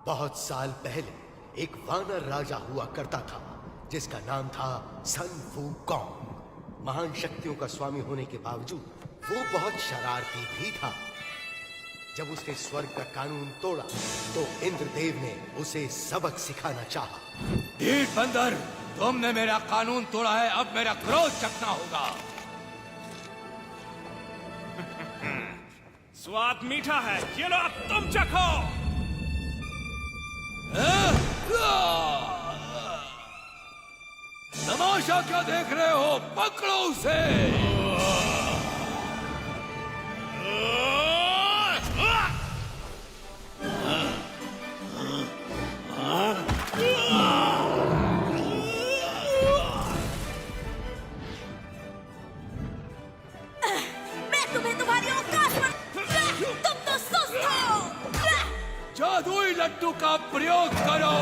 बहुत साल पहले एक वानर राजा हुआ करता था जिसका नाम था सन वूकॉन्ग। महान शक्तियों का स्वामी होने के बावजूद वो बहुत शरारती भी था। जब उसने स्वर्ग का कानून तोड़ा तो इंद्रदेव ने उसे सबक सिखाना चाहा। ढीठ बंदर, तुमने मेरा कानून तोड़ा है, अब मेरा क्रोध चखना होगा। स्वाद मीठा है, ये लो अब तुम चखो। तमाशा क्या देख रहे हो, पकड़ो उसे। मैं तुम्हें तुम्हारी औकात पर, तुम तो सुस्त हो। जादुई लड्डू का प्रयोग करो।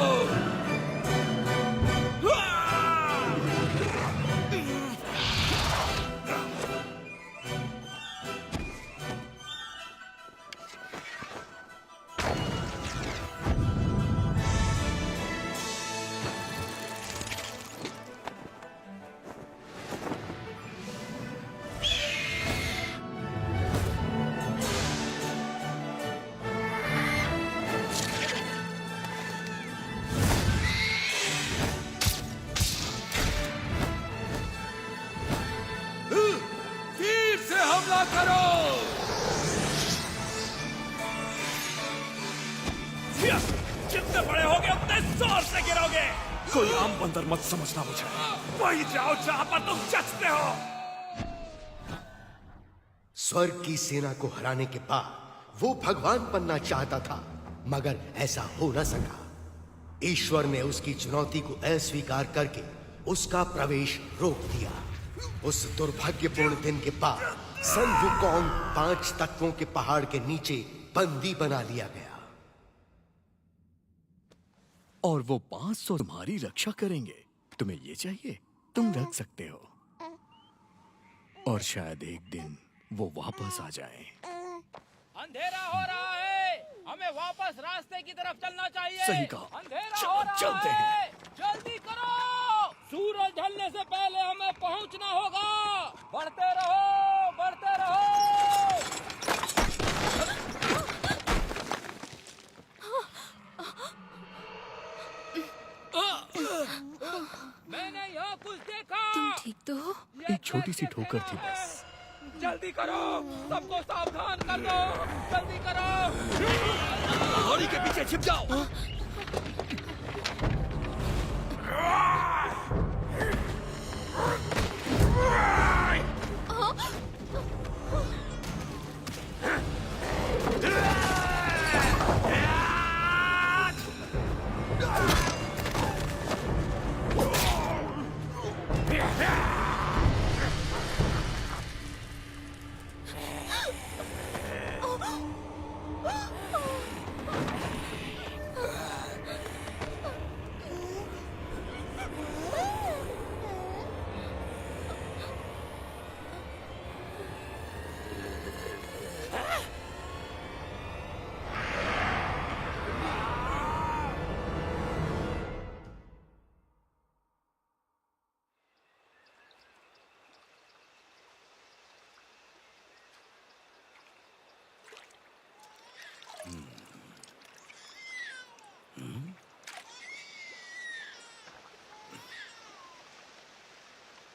हमला करो। जितने बड़े होगे उतने जोर से गिरोगे। कोई आम बंदर मत समझना मुझे, वही जाओ जहां पर तुम जचते हो। स्वर्ग की सेना को हराने के बाद वो भगवान बनना चाहता था, मगर ऐसा हो न सका। ईश्वर ने उसकी चुनौती को अस्वीकार करके उसका प्रवेश रोक दिया। उस दुर्भाग्यपूर्ण दिन के बाद सन वूकॉन्ग 5 तत्वों के पहाड़ के नीचे बंदी बना लिया गया। और वो 500 तुम्हारी रक्षा करेंगे। तुम्हें ये चाहिए, तुम रख सकते हो। और शायद एक दिन वो वापस आ जाए। अंधेरा हो रहा है, हमें वापस रास्ते की तरफ चलना चाहिए। सही कहा। अंधेरा हो रहा चलते है, जल्दी करो। सूरज ढलने से पहले हमें पहुंचना होगा। बढ़ते रहो, बढ़ते रहो। मैंने यहाँ कुछ देखा। तुम ठीक तो हो? एक छोटी सी ठोकर थी बस। जल्दी करो, सबको सावधान कर दो। जल्दी करो। घोड़ी के पीछे छिप जाओ।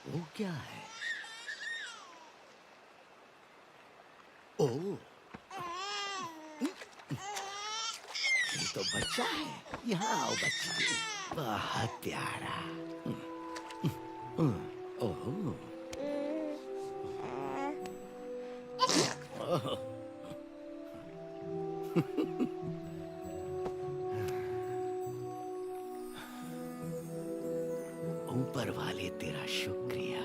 वो क्या है? ओह, तो बच्चा है। यहाँ आओ बच्चा, बहुत प्यारा। ओहो, ऊपर वाले तेरा शुक्रिया।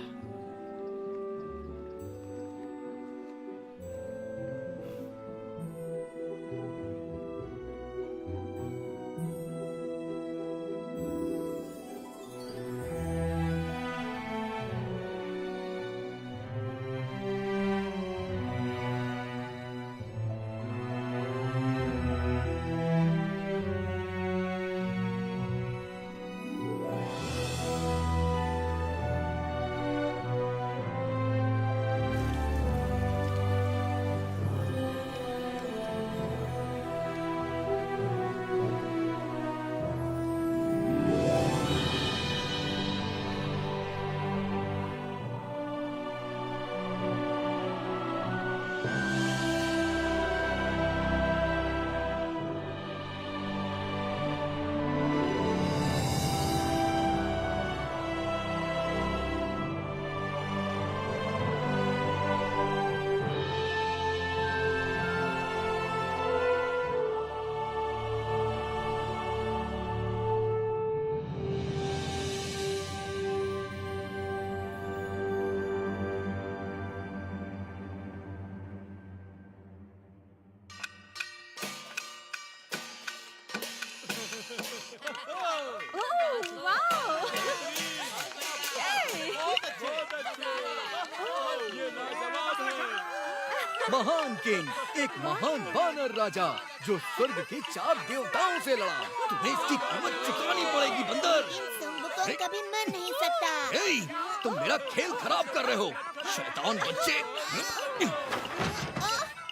महान किंग, एक महान वानर राजा जो स्वर्ग के 4 देवताओं से लड़ा। तुम्हें इसकी कीमत चुकानी पड़ेगी बंदर। सुम्बु को कभी मर नहीं सकता। ए, तुम मेरा खेल खराब कर रहे हो, शैतान बच्चे।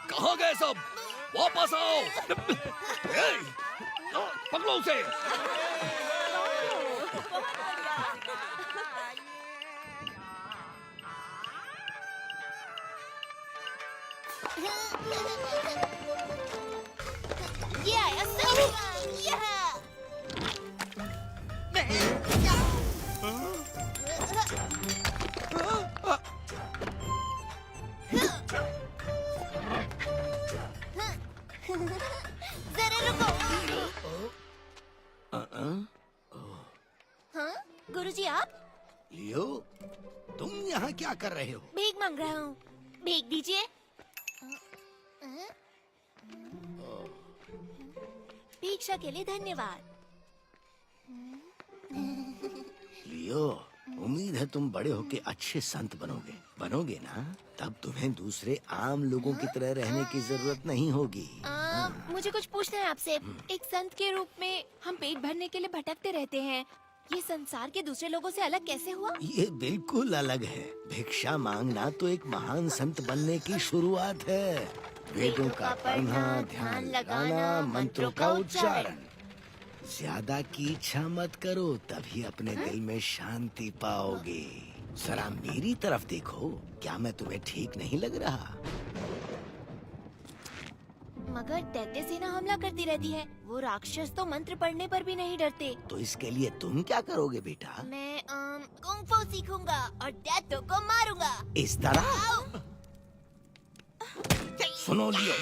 कहाँ गए सब? वापस आओ। ए, पकड़ो उसे। ये आया सही। जरा रुको। हाँ गुरुजी, आप? लियो, तुम यहाँ क्या कर रहे हो? भीख मांग रहा हूँ, भीख दीजिए। भिक्षा के लिए धन्यवाद। लियो, उम्मीद है तुम बड़े होके अच्छे संत बनोगे ना? तब तुम्हें दूसरे आम लोगों की तरह रहने की जरूरत नहीं होगी। मुझे कुछ पूछना है आपसे। एक संत के रूप में हम पेट भरने के लिए भटकते रहते हैं। ये संसार के दूसरे लोगों से अलग कैसे हुआ? ये बिल्कुल अलग है। भिक्षा मांगना तो एक महान संत बनने की शुरुआत है। वेदों का पढ़ना, ध्यान लगाना, मंत्रों का उच्चारण। ज्यादा की इच्छा मत करो, तभी अपने दिल में शांति पाओगे। जरा मेरी तरफ देखो, क्या मैं तुम्हें ठीक नहीं लग रहा? मगर दैत्य सेना हमला करती रहती है। वो राक्षस तो मंत्र पढ़ने पर भी नहीं डरते। तो इसके लिए तुम क्या करोगे बेटा? मैं कुंग फू सीखूंगा और दैत्यों को मारूंगा। इस तरह? सुनो लियो,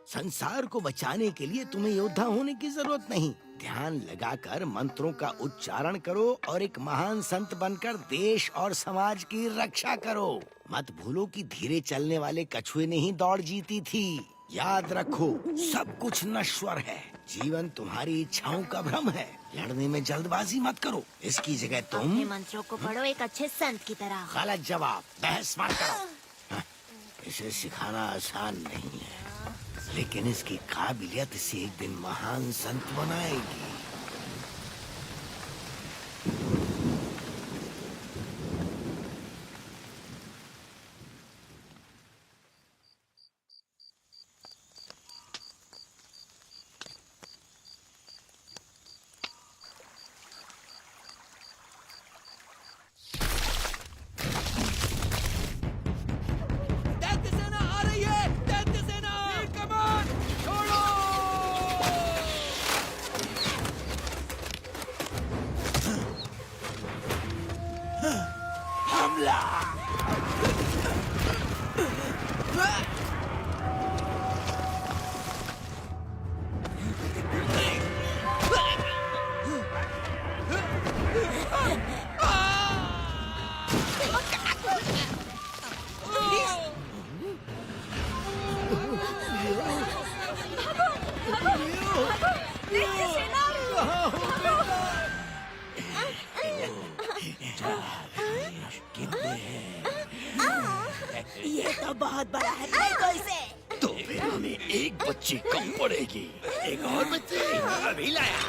संसार को बचाने के लिए तुम्हें योद्धा होने की जरूरत नहीं। ध्यान लगाकर मंत्रों का उच्चारण करो और एक महान संत बनकर देश और समाज की रक्षा करो। मत भूलो कि धीरे चलने वाले कछुए ने ही दौड़ जीती थी। याद रखो, सब कुछ नश्वर है। जीवन तुम्हारी इच्छाओं का भ्रम है। लड़ने में जल्दबाजी मत करो। इसकी जगह तुम अपने मंत्रों को पढ़ो एक अच्छे संत की तरह। गलत जवाब, बहस मत करो। इसे सिखाना आसान नहीं है, लेकिन इसकी काबिलियत इसे एक दिन महान संत बनाएगी। दैत्य सेना आ रही है। दैत्य सेना, कमान छोड़ो। बहुत बड़ा है, फेंको तो इसे। तो फिर हमें एक बच्ची कम पड़ेगी। एक और बच्ची अभी लाया।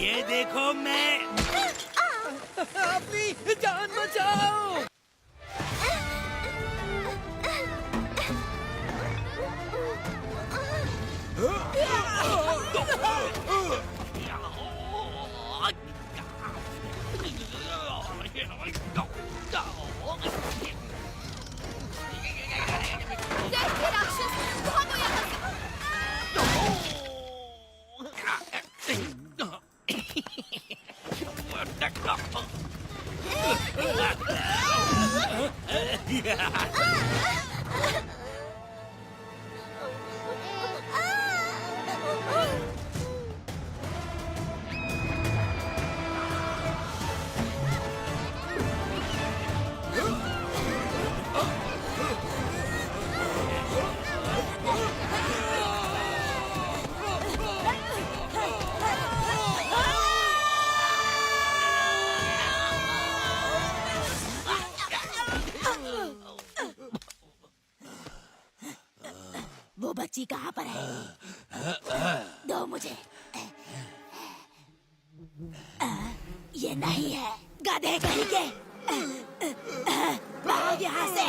ये देखो मैं अपनी जान बचाओ। देखिए राक्षस, भागो यहाँ से। वो बच्ची कहाँ पर है? दो मुझे। ये नहीं है, गधे कहीं के। भाग यहाँ से।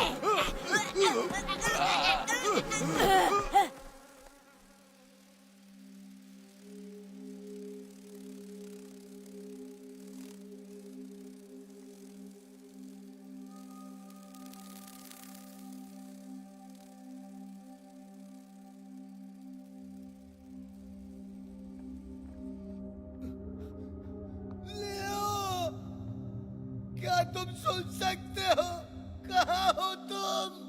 क्या तुम सुन सकते हो? कहाँ हो तुम?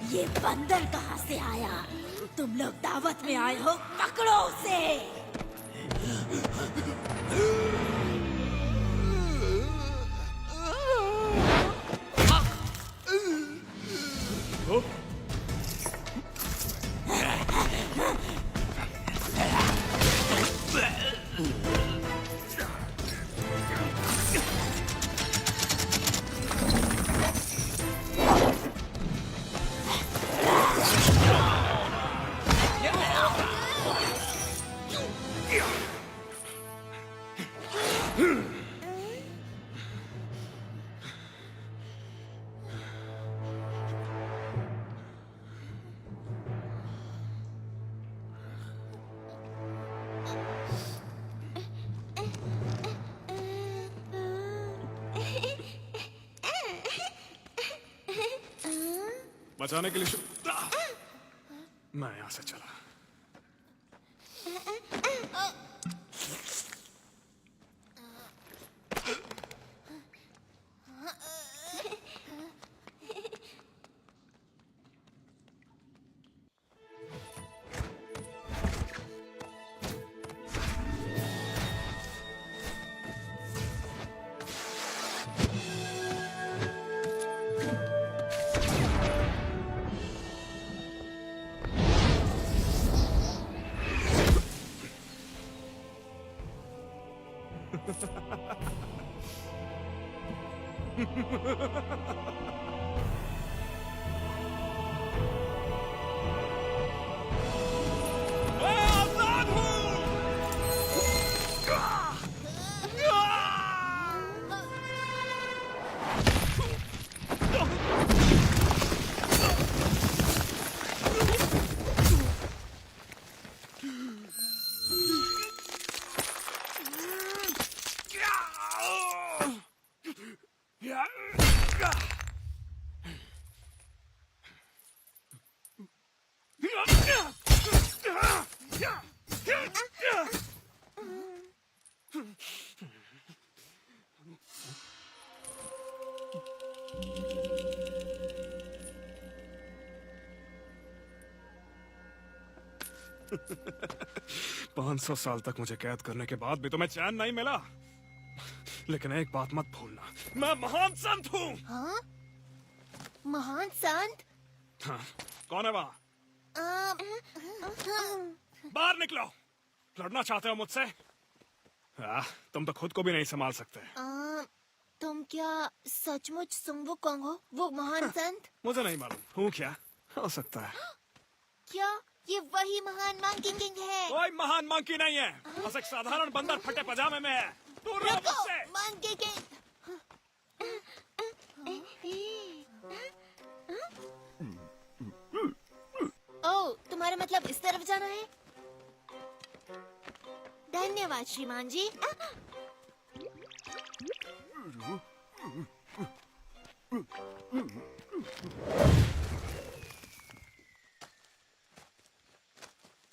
ये बंदर कहाँ से आया? तुम लोग दावत में आए हो, पकड़ो उसे। बचाने के लिए मैं यहां से चला। पाँच 500 साल तक मुझे कैद करने के बाद भी तुम्हें चैन नहीं मिला। लेकिन एक बात मत भूलना, मैं महान संत हूँ। हाँ? महान संत? हाँ, कौन है वहाँ? बाहर निकलो। लड़ना चाहते हो मुझसे? तुम तो खुद को भी नहीं संभाल सकते। तुम क्या सचमुच सुंगवू कोंग हो, वो महान संत? मुझे नहीं मालूम हूँ क्या, हो सकता है। क्या ये वही महान मंकी किंग है? कोई महान मंकी नहीं है, बस एक साधारण बंदर फटे पजामे में है। दूर रहो मुझसे। Monkey king. ओह, तुम्हारा मतलब इस तरफ जाना है? धन्यवाद श्रीमान जी।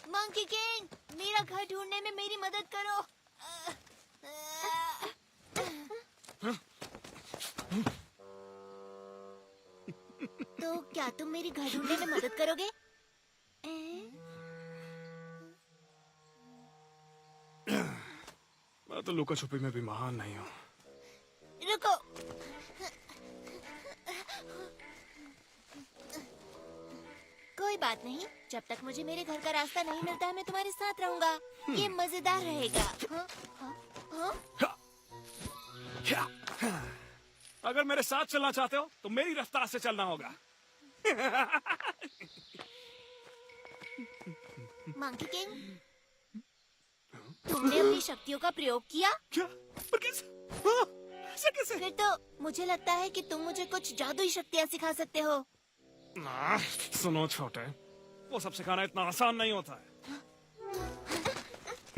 मंकी किंग, मेरा घर ढूंढने में मेरी मदद करो। तो क्या तुम मेरी घर ढूंढने में मदद करोगे? मैं तो लुका छुपी में भी महान नहीं हूँ। रुको। कोई बात नहीं, जब तक मुझे मेरे घर का रास्ता नहीं मिलता है मैं तुम्हारे साथ रहूंगा। ये मजेदार रहेगा। अगर मेरे साथ चलना चाहते हो तो मेरी रफ्तार से चलना होगा। मंकी किंग, तुमने अपनी शक्तियों का प्रयोग किया? क्या? पर कैसे? हाँ, ऐसे कैसे? फिर तो मुझे लगता है कि तुम मुझे कुछ जादुई शक्तियाँ सिखा सकते हो। सुनो छोटे, वो सब सिखाना इतना आसान नहीं होता है।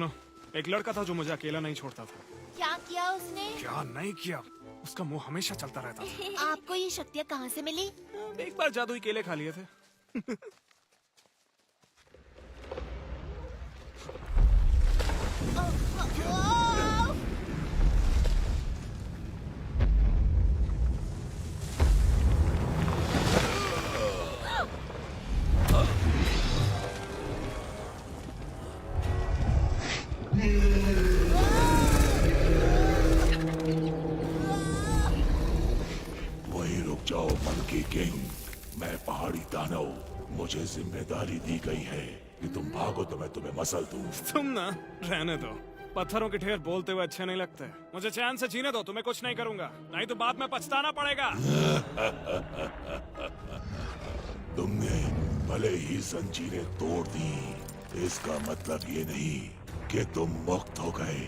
नो, एक लड़का था जो मुझे अकेला नहीं छोड़ता था। क्या किया उसने? क्या नहीं किया, उसका मुंह हमेशा चलता रहता था। आपको ये शक्तियाँ कहाँ से मिली? एक बार जादुई केले खा लिए थे। किंग, मैं पहाड़ी दानव, मुझे जिम्मेदारी दी गई है कि तुम भागो तो मैं तुम्हें मसल दूं। तुम ना रहने दो, पत्थरों के ढेर बोलते हुए अच्छे नहीं लगते। मुझे चैन से जीने दो, तुम्हें कुछ नहीं करूंगा, नहीं तो बाद में पछताना पड़ेगा। तुमने भले ही जंजीरें तोड़ दी, इसका मतलब ये नहीं कि तुम मुक्त हो गए।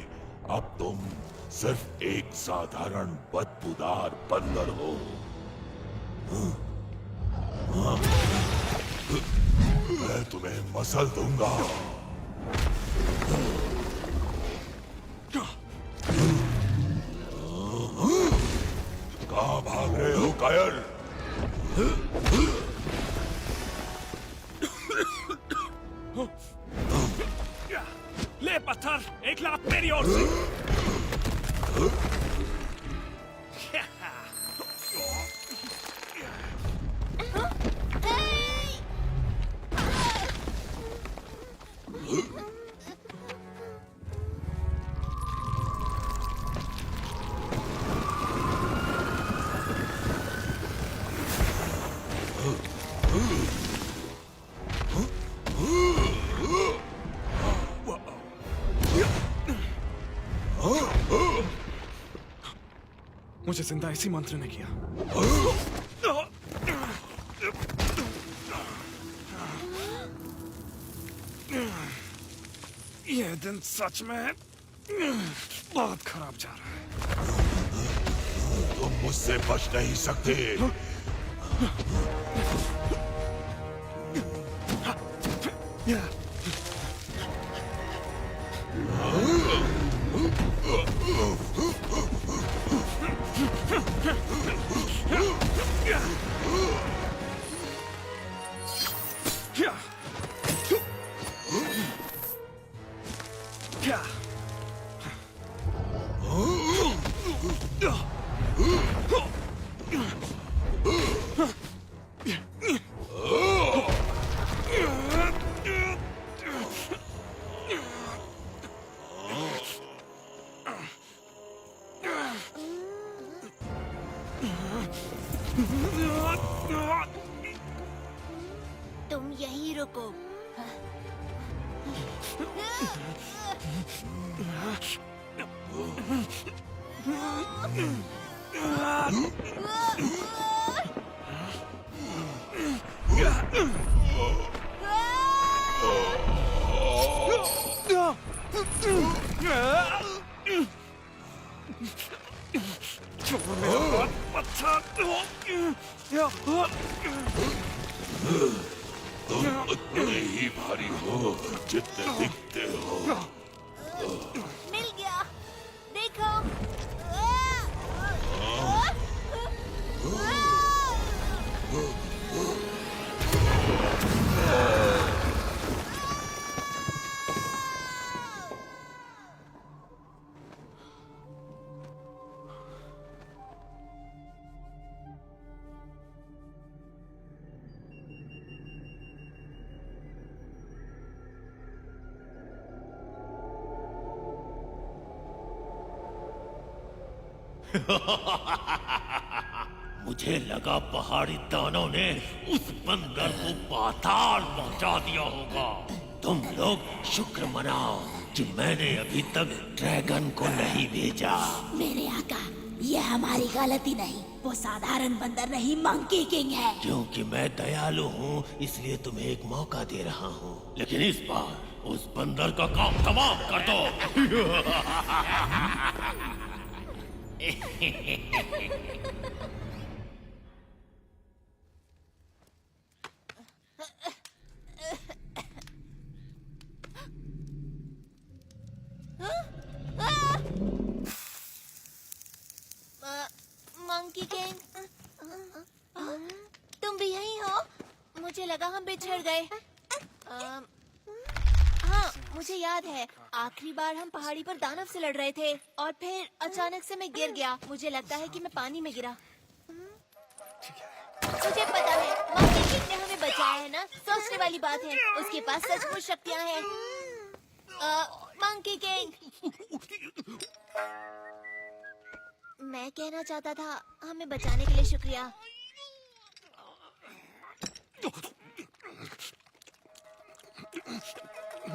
अब तुम सिर्फ एक साधारण बदबूदार बंदर हो। मैं तुम्हें मसल दूंगा। कहाँ भाग रहे हो कायर? ले पत्थर, एक लात मेरी ओर से। मुझे जिंदा इसी मंत्र ने किया। ये दिन सच में बहुत खराब जा रहा है। तुम मुझसे बच नहीं सकते। तुम यहीं रुको। तुम उतने ही भारी हो जितने दिखते हो। मिल गया, देखो। मुझे लगा पहाड़ी दानव ने उस बंदर को पाताल पहुंचा दिया होगा। तुम लोग शुक्र मनाओ कि मैंने अभी तक ड्रैगन को नहीं भेजा। मेरे आका, यह हमारी गलती नहीं, वो साधारण बंदर नहीं, मंकी किंग है। क्योंकि मैं दयालु हूँ इसलिए तुम्हें एक मौका दे रहा हूँ, लेकिन इस बार उस बंदर का काम तमाम कर दो। मंकी किंग, तुम भी यहीं हो? मुझे लगा हम बिछड़ गए। हाँ, मुझे याद है आखिरी बार हम पहाड़ी पर दानव से लड़ रहे थे और फिर अचानक से मैं गिर गया। मुझे लगता है कि मैं पानी में गिरा। मुझे पता है मंकी किंग ने हमें बचाया है ना, सोचने वाली बात है, उसके पास सचमुच शक्तियाँ हैं। मंकी किंग, मैं कहना चाहता था हमें बचाने के लिए शुक्रिया। लो,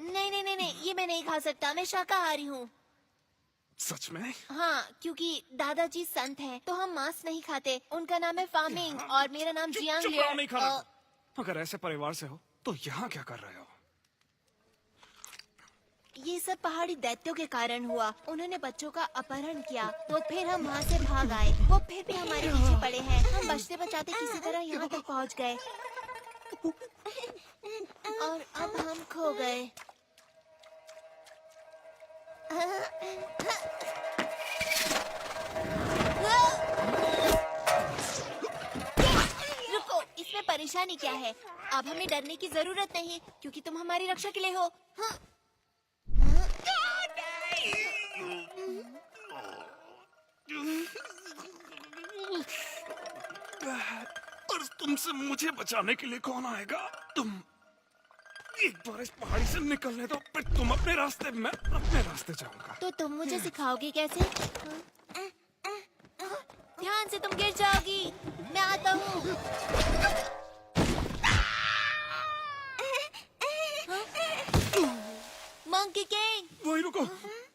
नहीं नहीं नहीं नहीं, ये मैं नहीं खा सकता, मैं शाकाहारी हूँ। सच में? हाँ, क्योंकि दादाजी संत हैं, तो हम मांस नहीं खाते। उनका नाम है फामिंग और मेरा नाम जियांग चुप लियर। रहो, नहीं खाना। अगर ऐसे परिवार से हो तो यहाँ क्या कर रहे हो? ये सब पहाड़ी दैत्यों के कारण हुआ। उन्होंने बच्चों का अपहरण किया, तो फिर हम वहाँ से भाग आए। वो फिर भी हमारे पीछे पड़े हैं। हम बचते बचाते किसी तरह यहाँ तक पहुँच गए और अब हम खो गए। रुको, इसमें परेशानी क्या है? अब हमें डरने की जरूरत नहीं, क्योंकि तुम हमारी रक्षा के लिए हो। हाँ। और तुमसे मुझे बचाने के लिए कौन आएगा? तुम एक बार इस पहाड़ी से निकलने दो, फिर तुम अपने रास्ते, मैं अपने रास्ते जाऊंगा। तो तुम मुझे सिखाओगे कैसे? ध्यान से, तुम गिर जाओगी। मैं आता हूँ। Monkey king. वही रुको,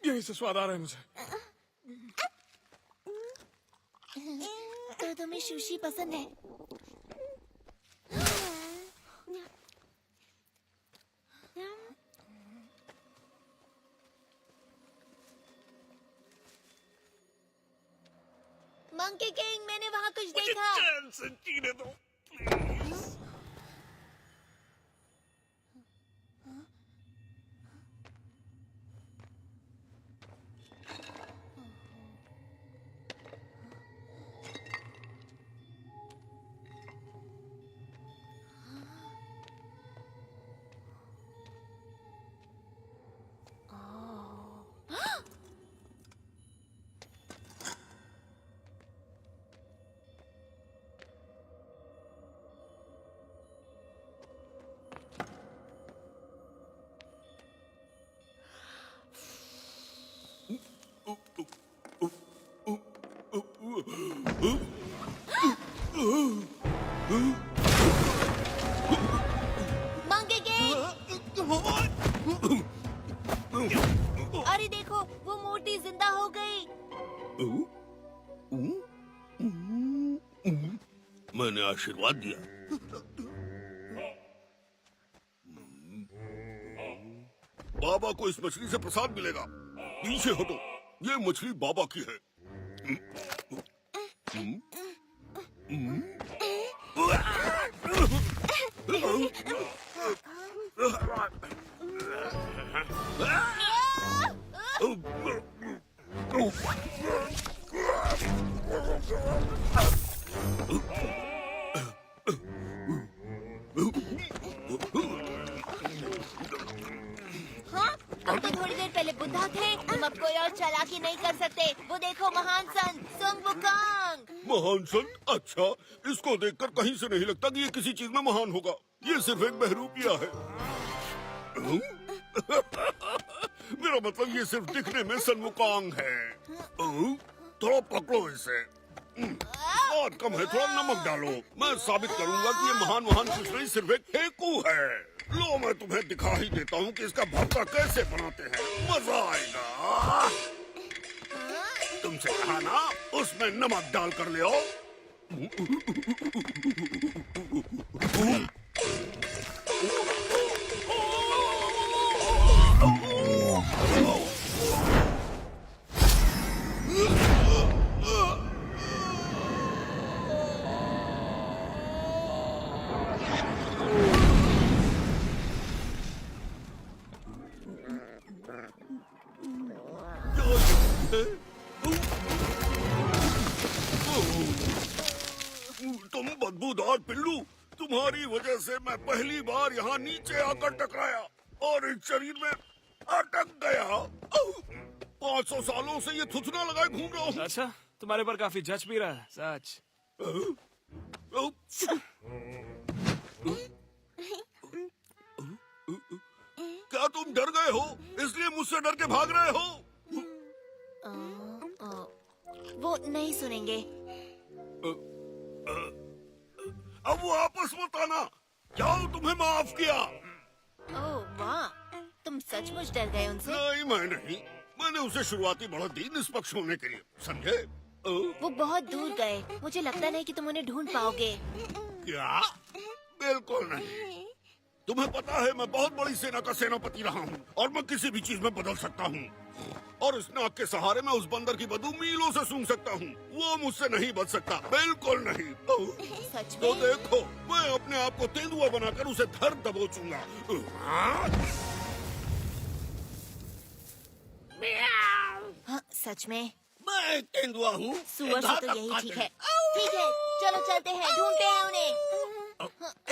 यही से स्वाद आ रहा है मुझे। तो तुम्हें सुशी पसंद है? मंकी किंग, मैंने वहाँ कुछ देखा। चैन से जीने दो, प्लीज। मंकी किंग, अरे देखो, वो मूर्ति जिंदा हो गई। मैंने आशीर्वाद दिया। बाबा को इस मछली से प्रसाद मिलेगा। पीछे हटो, ये मछली बाबा की है। हाँ, अब तो थोड़ी देर पहले बुद्धा थे, तुम अब कोई और चालाकी नहीं कर सकते। वो देखो, महान संत सुंग वुकांग। महान संत? अच्छा, इसको देखकर कहीं से नहीं लगता कि ये किसी चीज में महान होगा। ये सिर्फ एक बहरूपिया है। मेरा मतलब ये सिर्फ दिखने में सनमुकांग है। थोड़ा पकड़ो इसे। स्वाद कम है, थोड़ा नमक डालो। मैं साबित करूंगा कि ये महान कुछ नहीं, सिर्फ एक फेंकू है। लो, मैं तुम्हें दिखा ही देता हूँ कि इसका भरता कैसे बनाते हैं। मजा आएगा। तुमसे कहा ना, उसमें नमक डाल कर ले आओ। तुम बदबूदार पिल्लू, तुम्हारी वजह से मैं पहली बार यहाँ नीचे आकर टकराया और इस शरीर में अटक गया। 500 सालों से ये थुथना लगाए घूम रहा हूँ। अच्छा, तुम्हारे पर काफी जच भी रहा है, सच। क्या तुम डर गए हो, इसलिए मुझसे डर के भाग रहे हो? वो नहीं सुनेंगे। अब वो आपस मत आना। जाओ, तुम्हें माफ किया। ओह वाह, तुम सचमुच डर गए उनसे। नहीं, मैं नहीं। मैंने उसे शुरुआती बढ़त दी निष्पक्ष होने के लिए, समझे? वो बहुत दूर गए, मुझे लगता नहीं कि तुम उन्हें ढूंढ पाओगे। क्या? बिल्कुल नहीं। तुम्हें पता है मैं बहुत बड़ी सेना का सेनापति रहा हूँ और मैं किसी भी चीज में बदल सकता हूँ। और इस नाक के सहारे मैं उस बंदर की बदबू मीलों से सूंघ सकता हूँ। वो मुझसे नहीं बच सकता, बिल्कुल नहीं। सच तो में? देखो, मैं अपने आप को तेंदुआ बनाकर उसे धर दबोचूंगा। हाँ, सच में मैं तेंदुआ हूँ। सुअर से तो यही ठीक है। ठीक है, चलो चलते हैं, ढूंढते हैं उन्हें।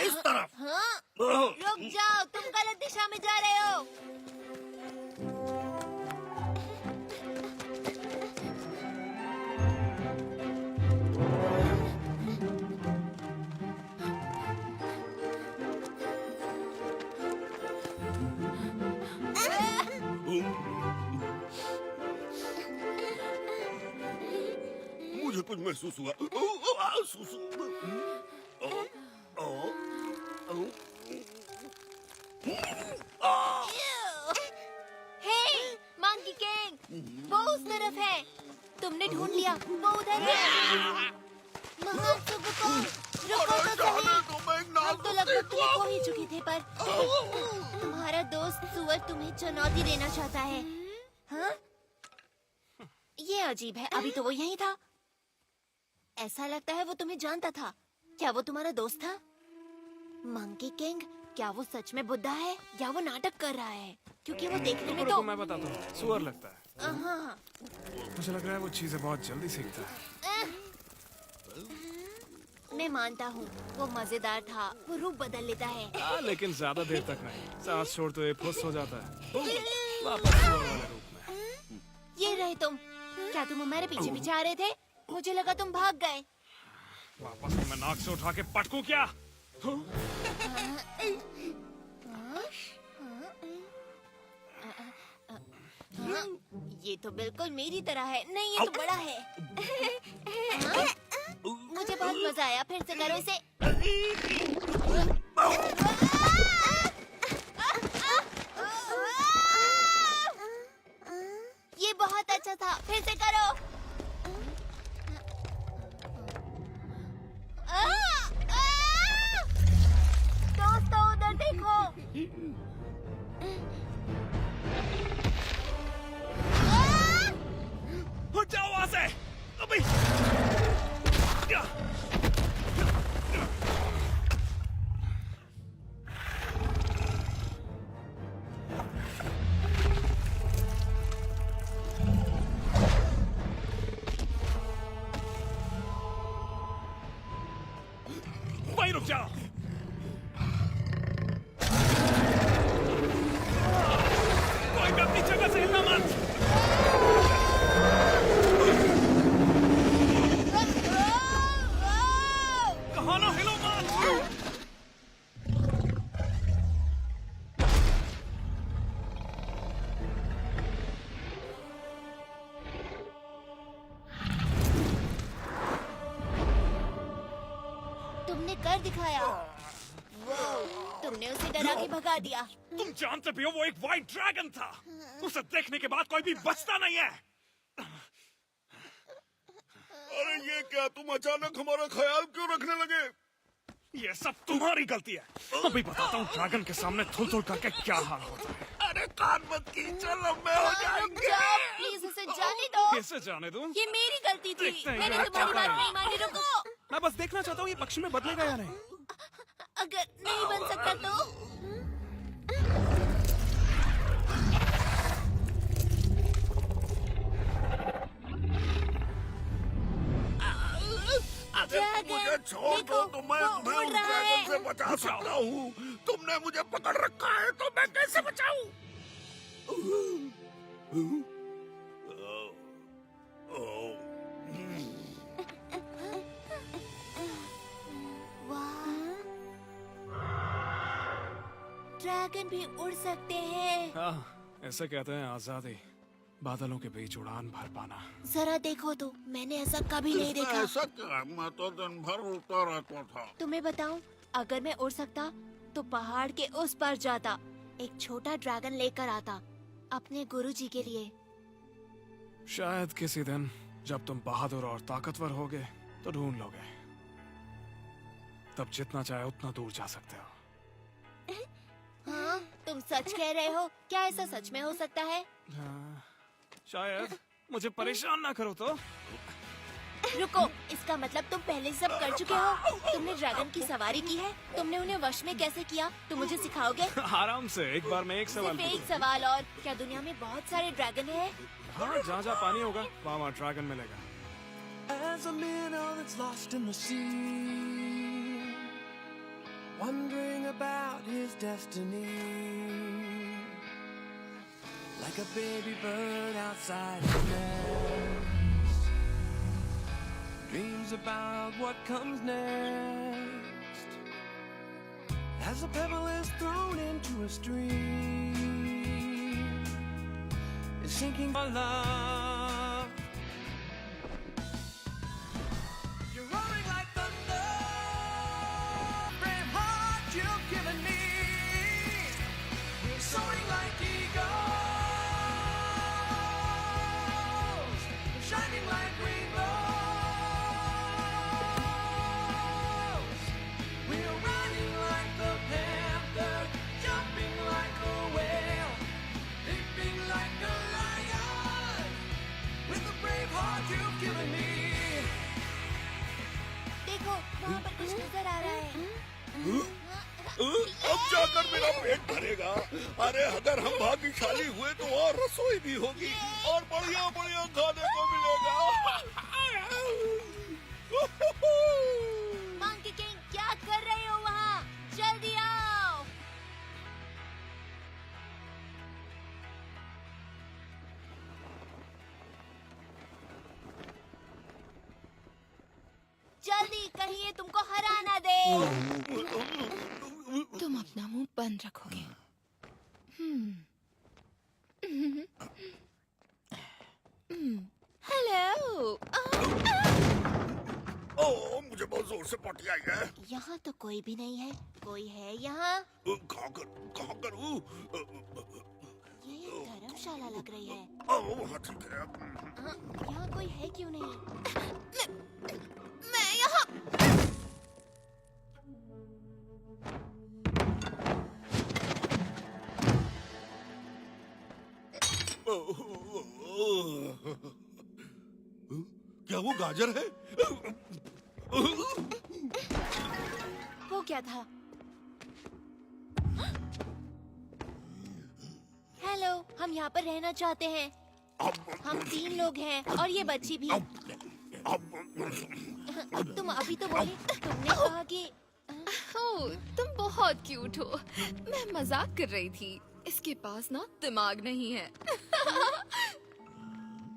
इस तरफ। हाँ, रुक जाओ, तुम गलत दिशा में जा रहे हो। मुझे कुछ महसूस हुआ। सुसु। हे, मंकी किंग, वो उस तरफ है। तुमने ढूंढ लिया, वो उधर है। महान सुबुकोन, रुको तो सही। हम तो लगभग तुम्हें खो ही चुके थे, पर तुम्हारा दोस्त सुअर तुम्हें चुनौती देना चाहता है। हाँ? ये अजीब है, अभी तो वो यहीं था। ऐसा लगता है वो तुम्हें जानता था। क्या वो तुम्हारा दोस्त था? मंकी किंग, क्या वो सच में बुड्ढा है या वो नाटक कर रहा है? क्योंकि वो देखने में तो मैं बताता हूँ, सुअर लगता है। हाँ। मुझे लग रहा है वो चीजें बहुत जल्दी सीखता है। मैं मानता हूँ, वो मजेदार था। वो रूप बदल लेता है। लेकिन ज्यादा देर तक नहीं। सांस छोड़ते हुए फुस हो जाता है। वापस सुअर वाले रूप में। ये रहे तुम। क्या तुम हमारे पीछे पीछे आ रहे थे? मुझे लगा तुम भाग गए। वापस मैं नाक से उठा के पटकूं क्या? ये तो बिल्कुल मेरी तरह है। नहीं, ये तो बड़ा है। हाँ? मुझे बहुत मजा आया। फिर से करो इसे। ये बहुत अच्छा था। फिर से करो। दोस्तों, उधर देखो। हट जाओ वहां से अभी। वहीं रुक जाओ। कोई भी अपनी जगह से हिलना मत। कहाँ ना हिलो मत। तुमने कर दिखाया। तुमने उसे डरा के भगा दिया। तुम जानते भी हो वो एक व्हाइट ड्रैगन था। उसे देखने के बाद कोई भी बचता नहीं है। अरे ये क्या, तुम अचानक हमारा ख्याल क्यों रखने लगे? ये सब तुम्हारी गलती है। अभी बताता हूँ ड्रैगन के सामने थुल थुल करके क्या हाल होता है। अरे कान मत कीचो, लंबे हो जाएंगे। प्लीज उसे जाने दो। कैसे जाने दूं? ये मेरी गलती थी। देखते हैं मैंने ये तुम्हारी क्या बात नहीं मानी। रुको। मैं बस देखना चाहता हूँ ये पक्षी में बदलेगा या नहीं। अगर नहीं बन सकता तो? अगर मुझे छोड़ दो तो मैं तुम्हें उस ड्रैगन से बचा सकता हूँ। तुमने मुझे पकड़ रखा है तो मैं कैसे बचाऊं? ड्रैगन भी उड़ सकते हैं। हाँ, ऐसा कहते हैं आजादी। बादलों के बीच उड़ान भर पाना। जरा देखो तो, मैंने ऐसा कभी नहीं इसमें देखा। ऐसा क्या? मैं तो दिन भर उड़ता रहता था। तुम्हें बताऊं, अगर मैं उड़ सकता तो पहाड़ के उस पर जाता, एक छोटा ड्रैगन लेकर आता अपने गुरुजी के लिए। शायद किसी दिन जब तुम बहादुर और ताकतवर होगे तो ढूंढ लोगे, तब जितना चाहे उतना दूर जा सकते हो। हाँ, तुम सच कह रहे हो? क्या ऐसा सच में हो सकता है? हाँ, शायद। मुझे परेशान ना करो तो। रुको, इसका मतलब तुम पहले सब कर चुके हो? तुमने ड्रैगन की सवारी की है? तुमने उन्हें वश में कैसे किया? तुम मुझे सिखाओगे? आराम से, एक बार में एक सवाल सिर्फ एक पूछूं। सवाल और, क्या दुनिया में बहुत सारे ड्रैगन हैं? हाँ, जहाँ जहाँ पानी होगा वहाँ ड्रैगन मिलेगा। As a minnow that's lost in the sea, wondering about his destiny, like a baby bird outside his nest, dreams about what comes next. As a pebble is thrown into a stream, is sinking for love. You're roaring like thunder, brave heart you've given me. We're soaring like eagles, we're shining like rainbows. We're running like the panther, jumping like a whale, leaping like a lion, with the brave heart you've given me. देखो, वहाँ पर कुछ नजर आ रहा है। अब जाकर मेरा पेट भरेगा। अरे अगर हम भाग्यशाली हुए तो और रसोई भी होगी और बढ़िया बढ़िया खाने को मिलेगा। मंकी किंग, क्या कर रहे हो वहाँ? जल्दी आओ। जल्दी, कहीं ये तुमको हरा ना दे। तुम अपना मुंह बंद रखोगे। हेलो। ओह, मुझे बहुत जोर से पटी आई है। यहाँ तो कोई भी नहीं है। कोई है यहाँ? कहाँ करूँ? ये धर्मशाला लग रही है। ओह, वहाँ ठीक है। हाँ, यहाँ कोई है क्यों नहीं? मैं यहाँ। क्या वो गाजर है? वो क्या था? हेलो, हम यहाँ पर रहना चाहते हैं। हम 3 लोग हैं और ये बच्ची भी। तुम अभी तो बोली, तुमने कहा कि ओह, तुम बहुत क्यूट हो। मैं मजाक कर रही थी। इसके पास ना दिमाग नहीं है।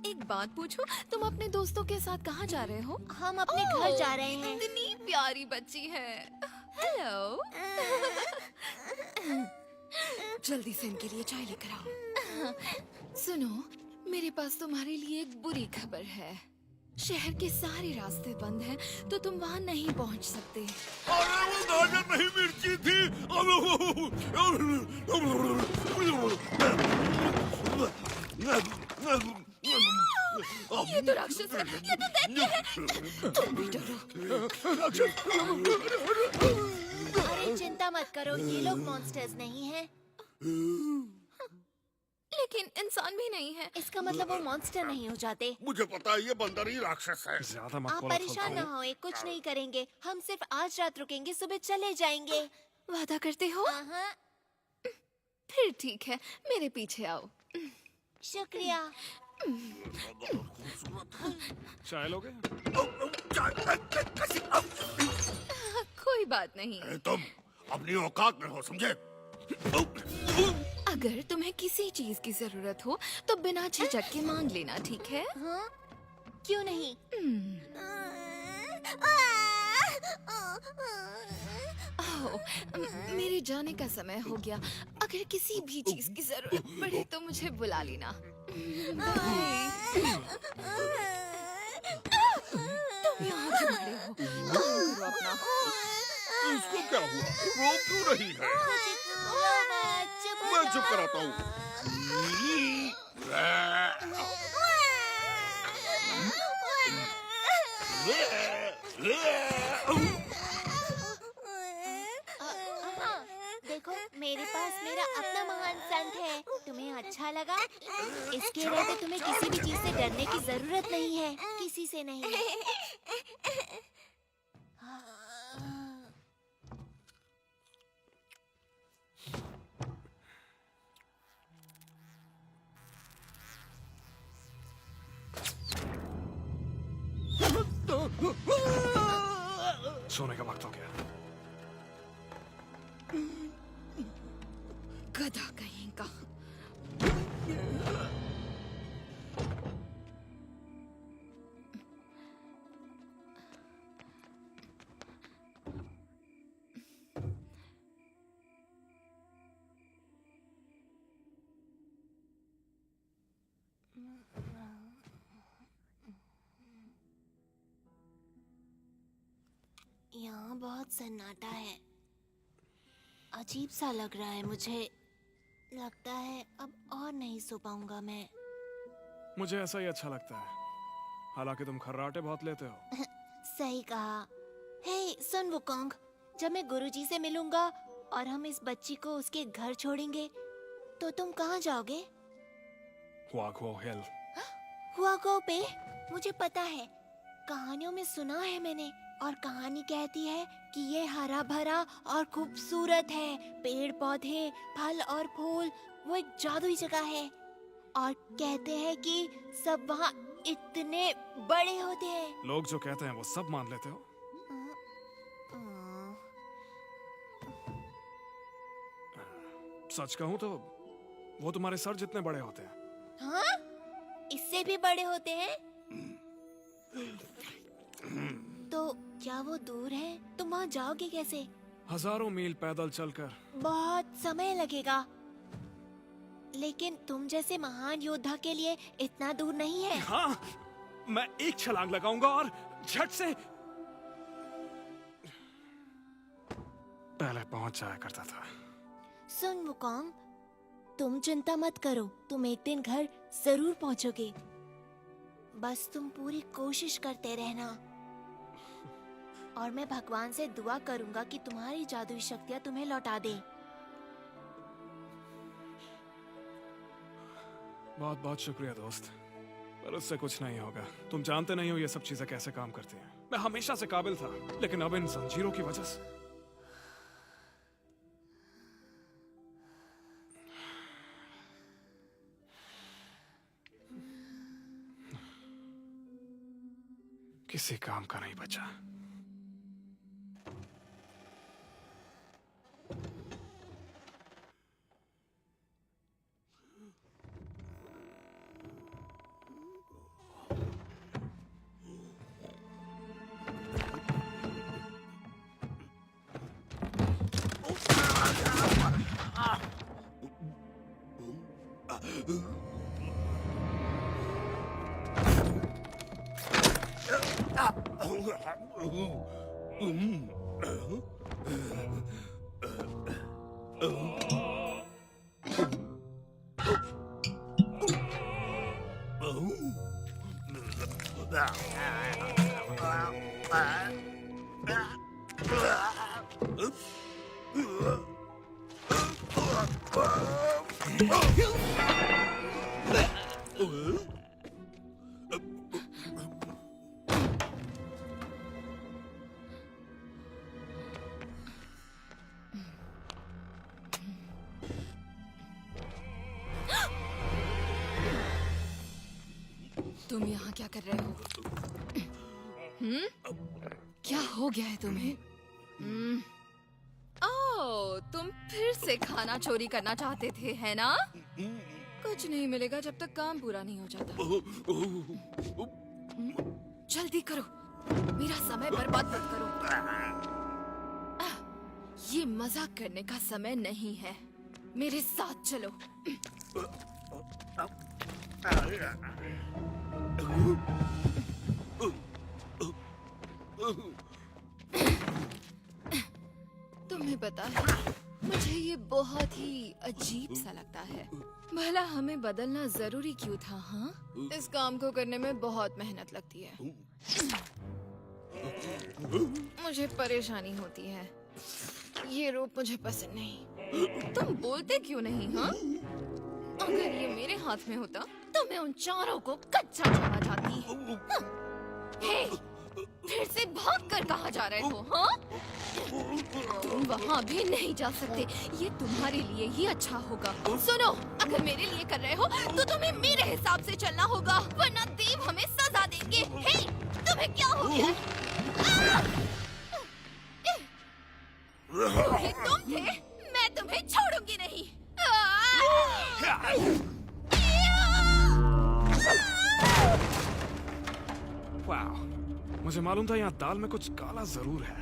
एक बात पूछो, तुम अपने दोस्तों के साथ कहाँ जा रहे हो? हम अपने घर जा रहे हैं। इतनी प्यारी बच्ची है। हेलो। जल्दी से इनके लिए चाय लेकर आओ। सुनो, मेरे पास तुम्हारे लिए एक बुरी खबर है। शहर के सारे रास्ते बंद हैं, तो तुम वहाँ नहीं पहुँच सकते। अरे वो गाजर नहीं, मिर्ची थी। ये तो राक्षस है, ये तो दैत्य है। तुम भी डरो। अरे चिंता मत करो, ये लोग मॉन्स्टर्स नहीं हैं। लेकिन इंसान भी नहीं है। इसका मतलब वो मॉन्स्टर नहीं हो जाते। मुझे पता है, ये बंदर ही राक्षस है। ज्यादा मत आप बोलो परेशान ना होए, कुछ नहीं करेंगे। हम सिर्फ आज रात रुकेंगे, सुबह चले जाएंगे। वादा करते हो? हाँ। फिर ठीक है, मेरे पीछे आओ। शुक्रिया। चाय लोगे? कोई बात नहीं। तुम अपनी औकात में हो, समझे? अगर तुम्हें किसी चीज की जरूरत हो तो बिना झिझक के मांग लेना, ठीक है? हाँ? क्यों नहीं? ओह, मेरे जाने का समय हो गया। अगर किसी भी चीज की जरूरत पड़े तो मुझे बुला लेना। बाय। तुम यहाँ क्यों खड़े हो? काम करो अपना। इसको क्या हुआ? रो क्यों रही है? मैं चुप कराता हूँ। देखो, मेरे पास मेरा अपना महान संत है। तुम्हें अच्छा लगा? इसके रहते तुम्हें किसी भी चीज से डरने की जरूरत नहीं है, किसी से नहीं। सोने का वक्त हो गया। गधा कहीं का। यहाँ बहुत सन्नाटा है। अजीब सा लग रहा है मुझे। लगता है अब और नहीं सो पाऊंगा मैं। मुझे ऐसा ही अच्छा लगता है। हालांकि तुम खर्राटे बहुत लेते हो। सही कहा। हे सुन वुकोंग, जब मैं गुरुजी से मिलूंगा और हम इस बच्ची को उसके घर छोड़ेंगे तो तुम कहाँ जाओगे? हुआगो हिल। हुआगो पे? मुझे पता है, कहानियों में सुना है मैंने। और कहानी कहती है कि ये हरा भरा और खूबसूरत है। पेड़ पौधे, फल और फूल, वो एक जादुई जगह है। और कहते हैं कि सब वहाँ इतने बड़े होते हैं। लोग जो कहते हैं वो सब मान लेते हो? सच कहूँ तो वो तुम्हारे सर जितने बड़े होते हैं। हाँ? इससे भी बड़े होते हैं? तो क्या वो दूर है? तुम वहाँ जाओगे कैसे? हजारों मील पैदल चलकर। बहुत समय लगेगा। लेकिन तुम जैसे महान योद्धा के लिए इतना दूर नहीं है। हाँ, मैं एक छलांग लगाऊंगा और झट से पहले पहुंच जाया करता था। सुन वुकोंग, तुम चिंता मत करो, तुम एक दिन घर जरूर पहुंचोगे। बस तुम पूरी कोशिश करते रहना। और मैं भगवान से दुआ करूंगा कि तुम्हारी जादुई शक्तियां तुम्हें लौटा दे। बहुत बहुत शुक्रिया दोस्त, पर उससे कुछ नहीं होगा। तुम जानते नहीं हो ये सब चीजें कैसे काम करती हैं। मैं हमेशा से काबिल था, लेकिन अब इन जंजीरों की वजह से। किसी काम का नहीं बचा। तुम यहाँ क्या कर रहे हो? क्या हो गया है तुम्हें? ओह, तुम फिर से खाना चोरी करना चाहते थे, है ना? कुछ नहीं मिलेगा जब तक काम पूरा नहीं हो जाता। जल्दी करो, मेरा समय बर्बाद मत करो। ये मजाक करने का समय नहीं है। मेरे साथ चलो। तुम्हें पता है, मुझे ये बहुत ही अजीब सा लगता है। भला हमें बदलना जरूरी क्यों था? हाँ, इस काम को करने में बहुत मेहनत लगती है। मुझे परेशानी होती है। ये रूप मुझे पसंद नहीं। तुम बोलते क्यों नहीं? हाँ, अगर ये मेरे हाथ में होता तो मैं उन चारों को कच्चा छोड़ा जाती। हाँ। हे, फिर से भागकर कहाँ जा रहे हो? हाँ, तुम वहाँ भी नहीं जा सकते। ये तुम्हारे लिए ही अच्छा होगा। सुनो, अगर मेरे लिए कर रहे हो तो तुम्हें मेरे हिसाब से चलना होगा, वरना देव हमें सजा देंगे। हे, तुम्हें क्या हो गया? ये तुम थे? मैं तुम्हें छोड़ूंगी नहीं। वाह, मुझे मालूम था यहाँ दाल में कुछ काला जरूर है।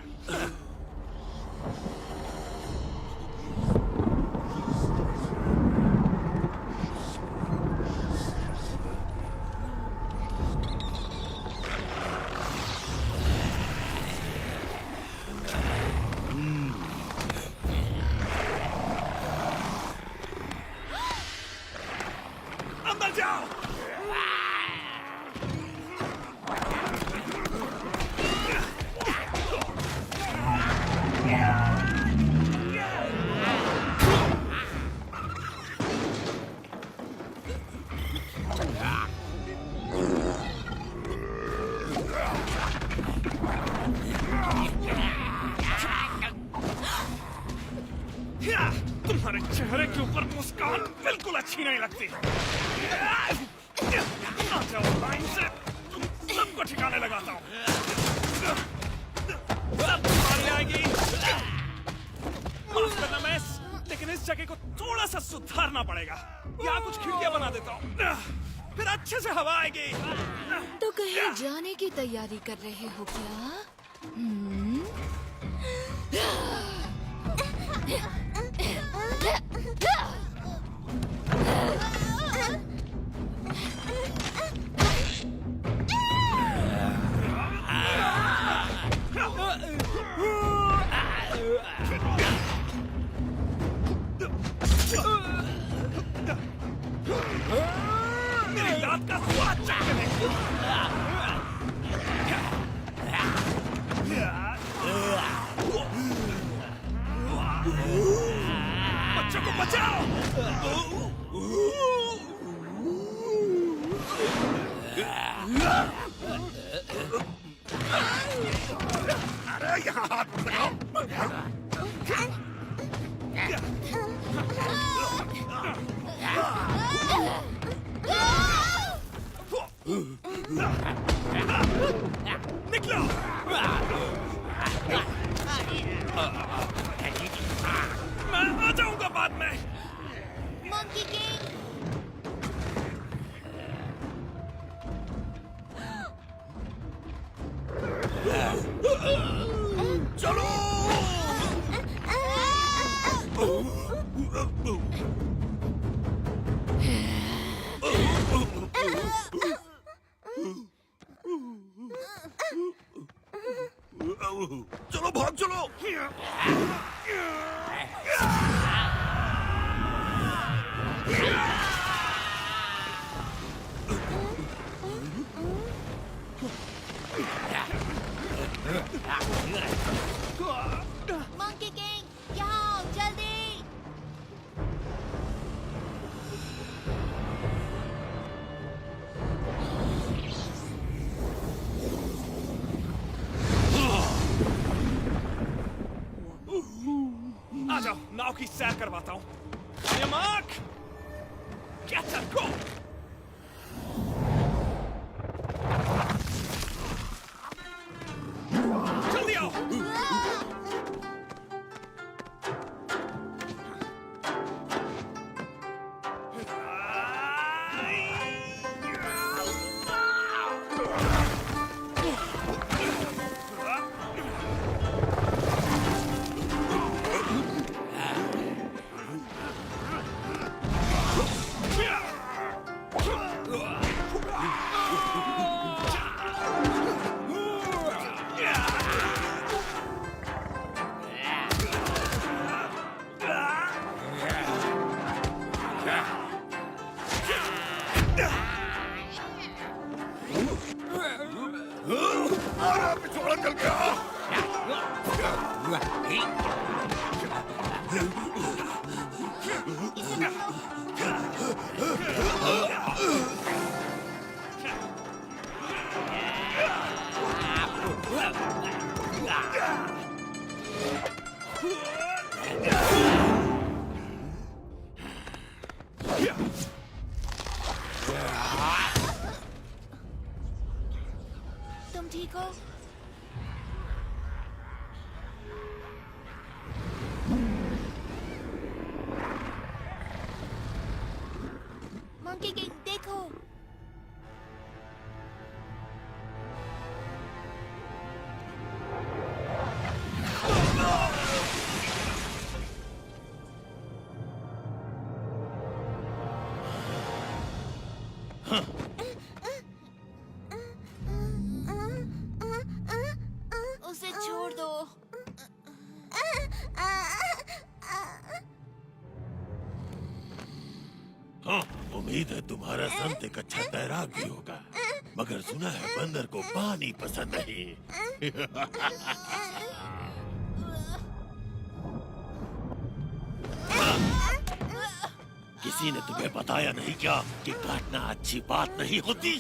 अंदर जाओ। तुम्हारे चेहरे के ऊपर मुस्कान बिल्कुल अच्छी नहीं लगती। आ जाओ लाइन से, तुम सबको ठिकाने लगाता हूँ। सब तुम्हारी आएगी। माफ करना मैस, लेकिन इस जगह को थोड़ा सा सुधारना पड़ेगा। यहाँ कुछ खिड़कियाँ बना देता हूँ, फिर अच्छे से हवा आएगी। तो कहीं जाने की तैयारी कर रहे हो क्या? मेरी लात का स्वाद चखने। बच्चों को बचाओ। अरे यहाँ हाथ मत लगाओ। निकलो। मैं आ जाऊंगा बाद में। मंकी किंग, चलो। चलो भाग चलो। मंकी किंग, यहाँ आओ जल्दी। आ जाओ, नाव की सैर करवाता हूँ। मार्क, गेट अप, गो। जल्दी आओ। अरे पिछोड़ा चल गया। तुम ठीक हो? मंकी किंग देखो। उसे छोड़ दो। हाँ, उम्मीद है तुम्हारा संत एक अच्छा तैराक भी होगा, मगर सुना है बंदर को पानी पसंद नहीं। किसी ने तुम्हें बताया नहीं क्या कि काटना अच्छी बात नहीं होती?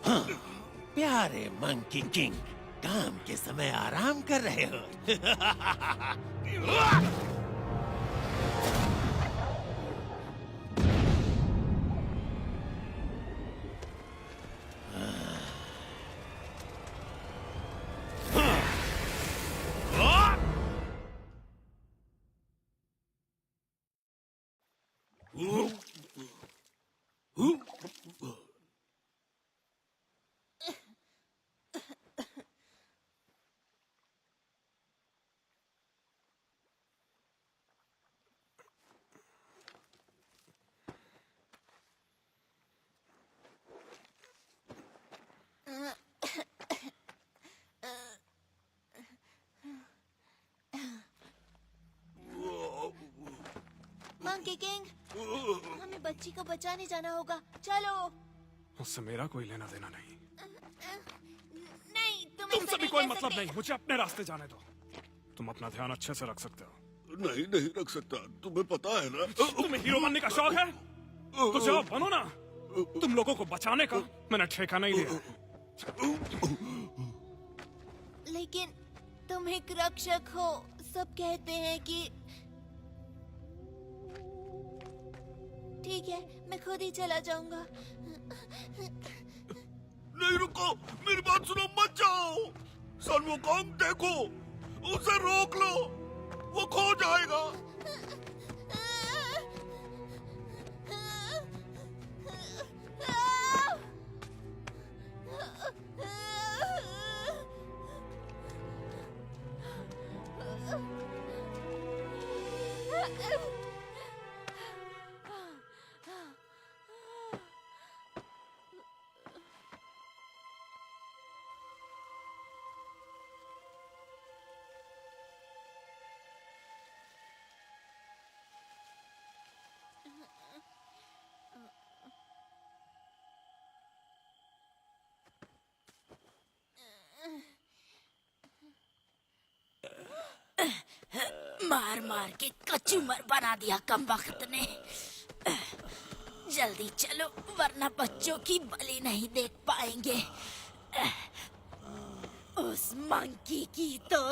हाँ, प्यारे मंकी किंग, काम के समय आराम कर रहे हो। मंकी किंग, हमें बच्ची को बचाने जाना होगा। चलो। उससे मेरा कोई लेना देना नहीं। नहीं, तुमसे भी कोई मतलब नहीं। मुझे अपने रास्ते जाने दो। तुम अपना ध्यान अच्छे से रख सकते हो। नहीं नहीं रख सकता, तुम्हें पता है ना। तुम्हें हीरो बनने का शौक है तो जाओ बनो ना। तुम लोगों को बचाने का मैंने ठेका नहीं लिया। लेकिन तुम एक रक्षक हो, सब कहते हैं कि। ठीक है, मैं खुद ही चला जाऊंगा। नहीं रुको, मेरी बात सुनो, मत जाओ। सन वुकोंग देखो, उसे रोक लो, वो खो जाएगा। मार मार के कचूमर बना दिया कमबख्त ने। जल्दी चलो वरना बच्चों की बलि नहीं देख पाएंगे। उस मंकी की तो।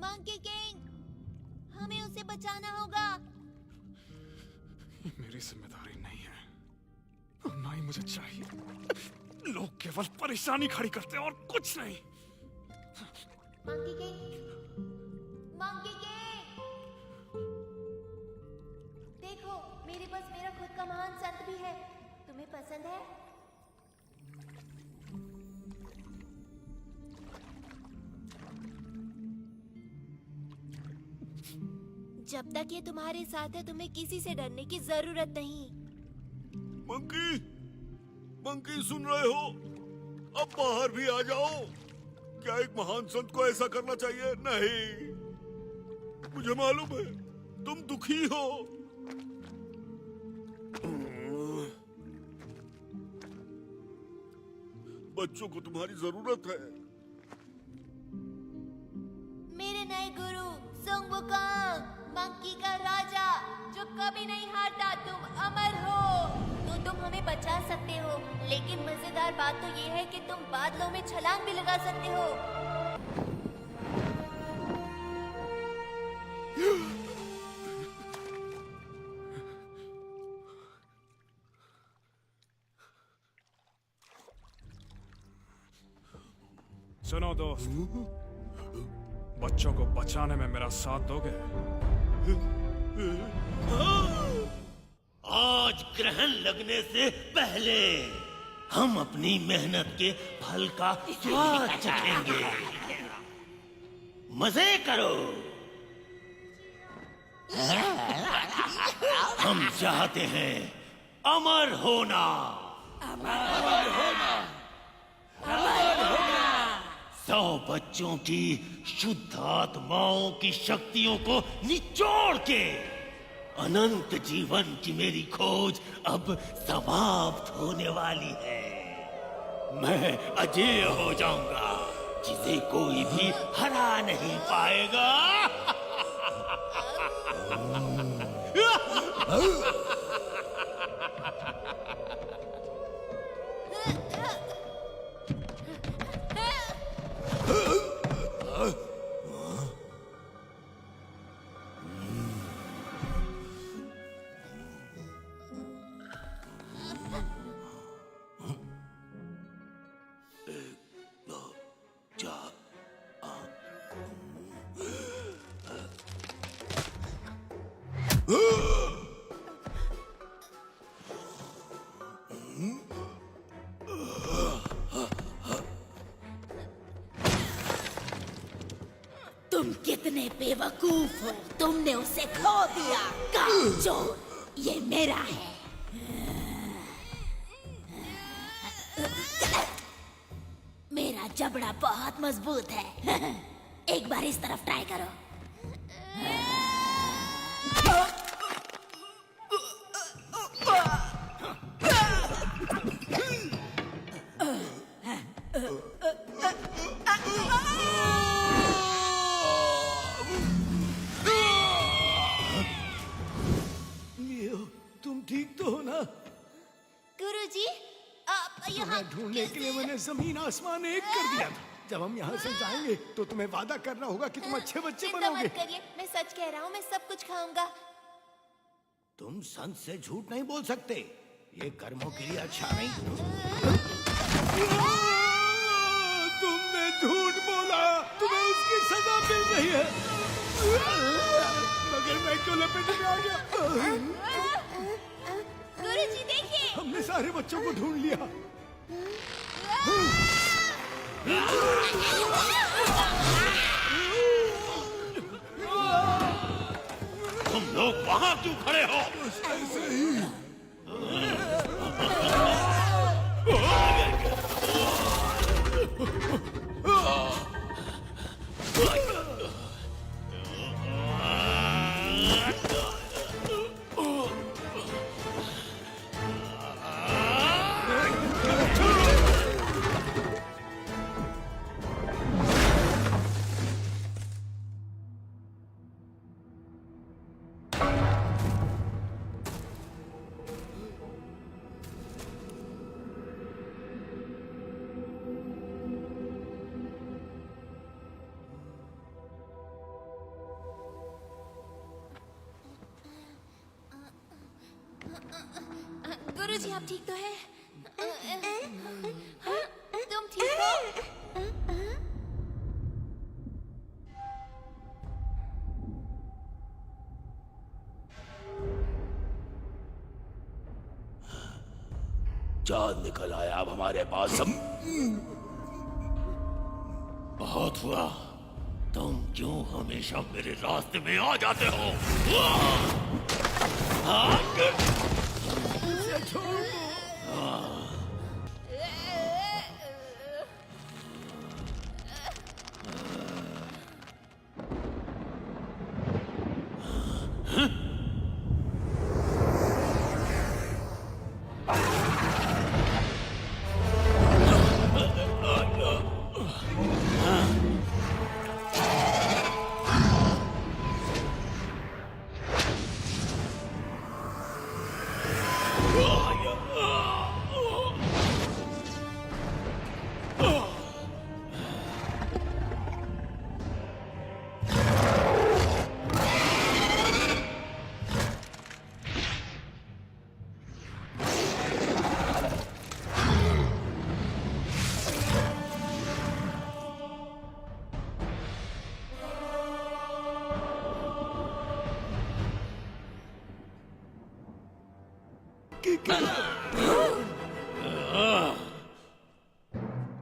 मंकी किंग, हमें उसे बचाना होगा। ये मेरी जिम्मेदारी नहीं है और ना ही मुझे चाहिए। लोग केवल परेशानी खड़ी करते हैं और कुछ नहीं। मंकी किंग, मंकी किंग, देखो मेरे पास मेरा खुद का महान संत भी है। तुम्हें पसंद है? जब तक ये तुम्हारे साथ है तुम्हें किसी से डरने की जरूरत नहीं। मंकी, मंकी सुन रहे हो? अब बाहर भी आ जाओ। क्या एक महान संत को ऐसा करना चाहिए? नहीं, मुझे मालूम है तुम दुखी हो। बच्चों को तुम्हारी जरूरत है। मेरे नए गुरु सुंग वुकोंग, मंकी का राजा जो कभी नहीं हारता, तुम अमर हो। तो तुम हमें बचा सकते हो, लेकिन मजेदार बात तो ये है कि तुम बादलों में छलांग भी लगा सकते हो। सुनो दोस्त, बच्चों को बचाने में मेरा साथ दोगे? आज ग्रहण लगने से पहले हम अपनी मेहनत के फल का स्वाद चखेंगे। मजे करो। हम चाहते हैं अमर होना। अमर होना। 100 बच्चों की शुद्ध आत्माओं की शक्तियों को निचोड़ के अनंत जीवन की मेरी खोज अब समाप्त होने वाली है। मैं अजेय हो जाऊंगा, जिसे कोई भी हरा नहीं पाएगा। तुम कितने बेवकूफ हो, तुमने उसे खो दिया। कामचोर, ये मेरा है। मेरा जबड़ा बहुत मजबूत है। एक बार इस तरफ ट्राई करो। तुम ठीक तो हो ना? गुरुजी, आप यहाँ ढूंढने के लिए मैंने जमीन आसमान एक कर दिया था। जब हम यहाँ से जाएंगे तो तुम्हें वादा करना होगा कि तुम अच्छे बच्चे चिंता बनोगे। मत करिए, मैं सच कह रहा हूँ, मैं सब कुछ खाऊंगा। तुम संत से झूठ नहीं बोल सकते, ये कर्मों के लिए अच्छा नहीं। तुमने झूठ बोला, तुम्हें उसकी सजा मिल गई है। मगर मैं क्यों लपेटे में आ गया? गुरुजी देखिए, हमने सारे बच्चों को ढूंढ लिया। तुम लोग वहां क्यों खड़े हो? ऐसे ही। जी आप ठीक तो हैं? हाँ, तुम ठीक हो? चांद निकल आया अब हमारे पास सब। बहुत हुआ, तुम क्यों हमेशा मेरे रास्ते में आ जाते हो?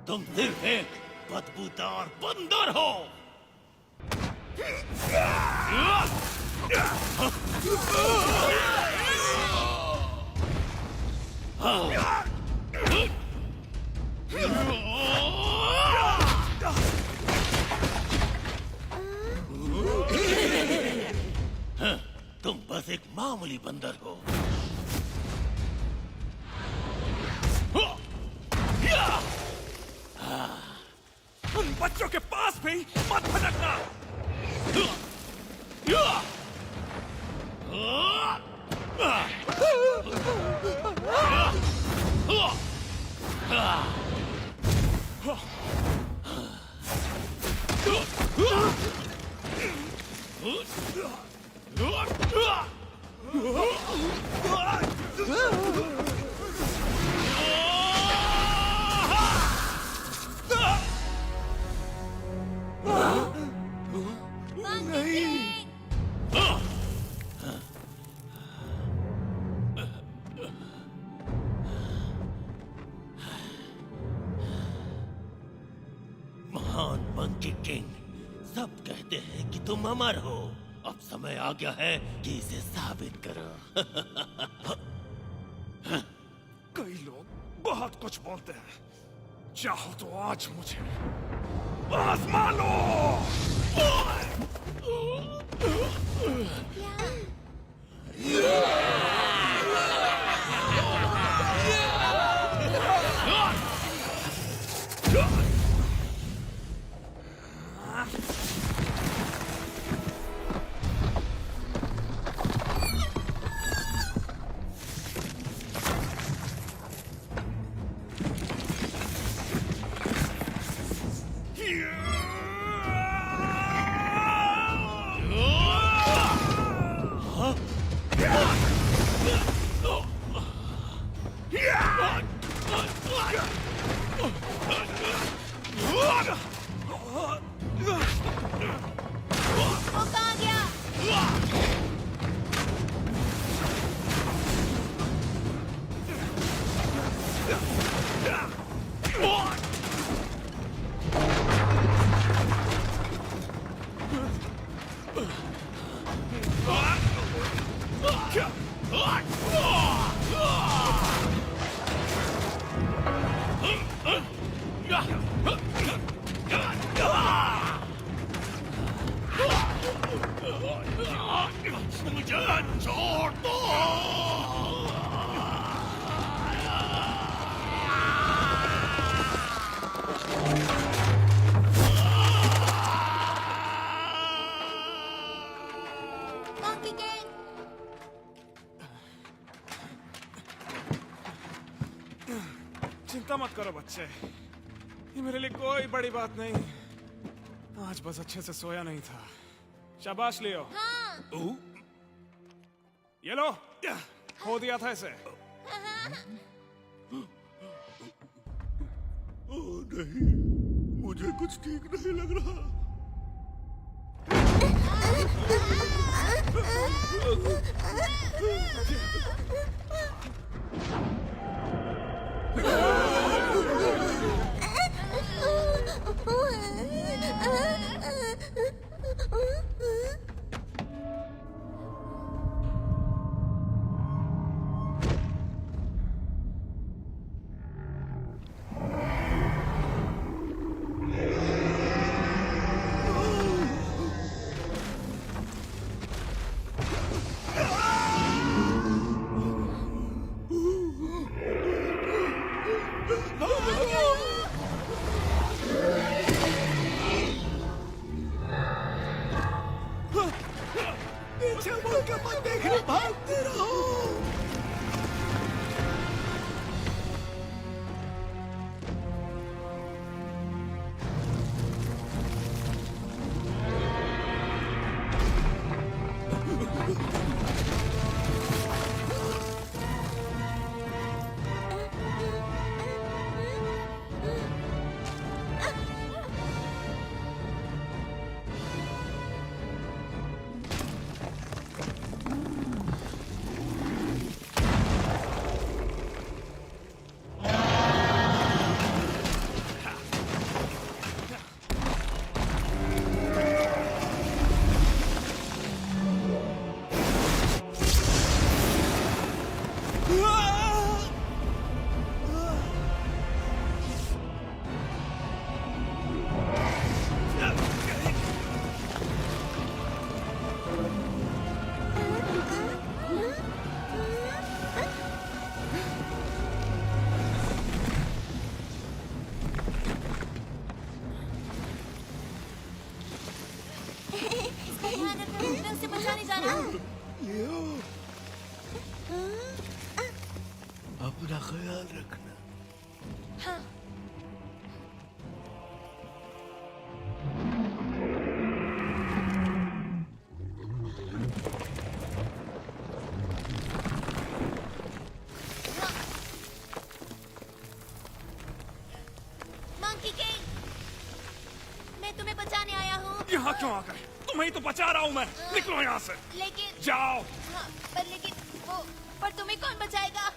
तुम सिर्फ एक बदबूदार बंदर हो। तुम बस एक मामूली बंदर हो। उन बच्चों के पास भी मत भटकना। महान मंकी किंग, सब कहते हैं कि तुम अमर हो। अब समय आ गया है कि इसे साबित करो। कई लोग बहुत कुछ बोलते हैं, चाहो तो आज मुझे आजमा लो। वो कहाँ गया? मुझे छोड़ दो। मंकी किंग, चिंता मत करो बच्चे, ये मेरे लिए कोई बड़ी बात नहीं। आज बस अच्छे से सोया नहीं था। शाबाश लियो। हाँ। ये लो, खो दिया था इसे। हाँ। ओह नहीं, मुझे कुछ ठीक नहीं लग रहा। पीछे मुड़ के मत देखना, भागते रहो। उसे बचाने जाना। अपना ख्याल रखना। हाँ। मंकी किंग, मैं तुम्हें बचाने आया हूँ। यहाँ क्यों आ गए? तुम्हें ही तो बचा रहा हूँ मैं। निकलो यहाँ से। लेकिन जाओ। हाँ, पर तुम्हें कौन बचाएगा?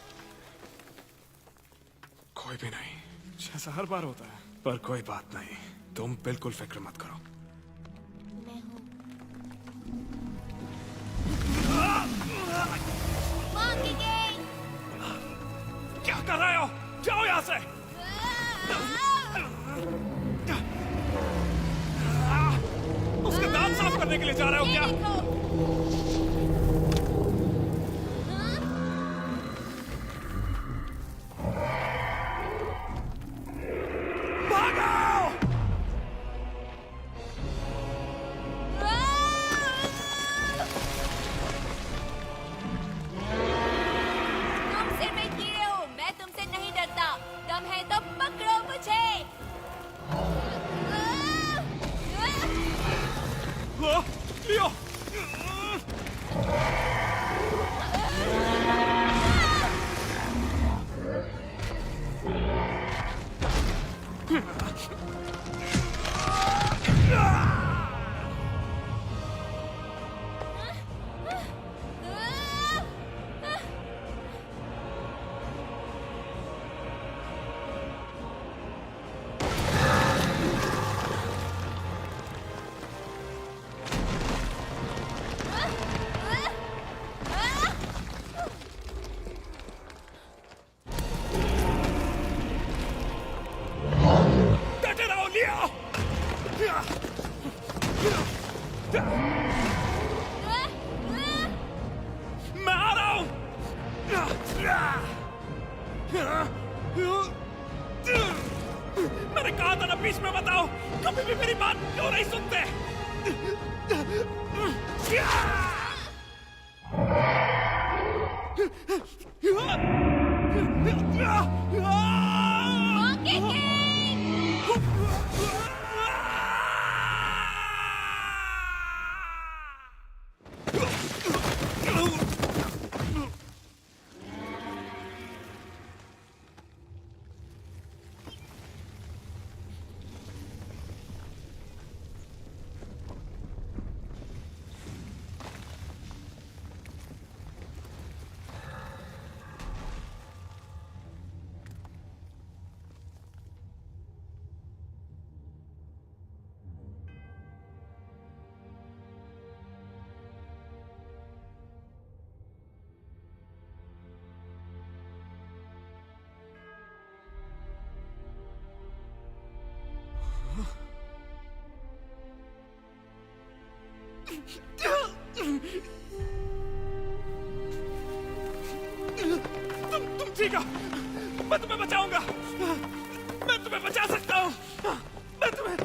कोई भी नहीं, जैसा हर बार होता है। पर कोई बात नहीं, तुम बिल्कुल फिक्र मत करो। मैं हूँ। क्या कर रहे हो? जाओ यहाँ से। उसके दांत साफ करने के लिए जा रहे हो क्या? लियो। मैं आ रहा हूं। मैंने कहा था ना बीच में बताओ, कभी भी मेरी बात क्यों नहीं सुनते? बचिएगा, मैं तुम्हें बचाऊंगा, मैं तुम्हें बचा सकता हूँ, मैं तुम्हें।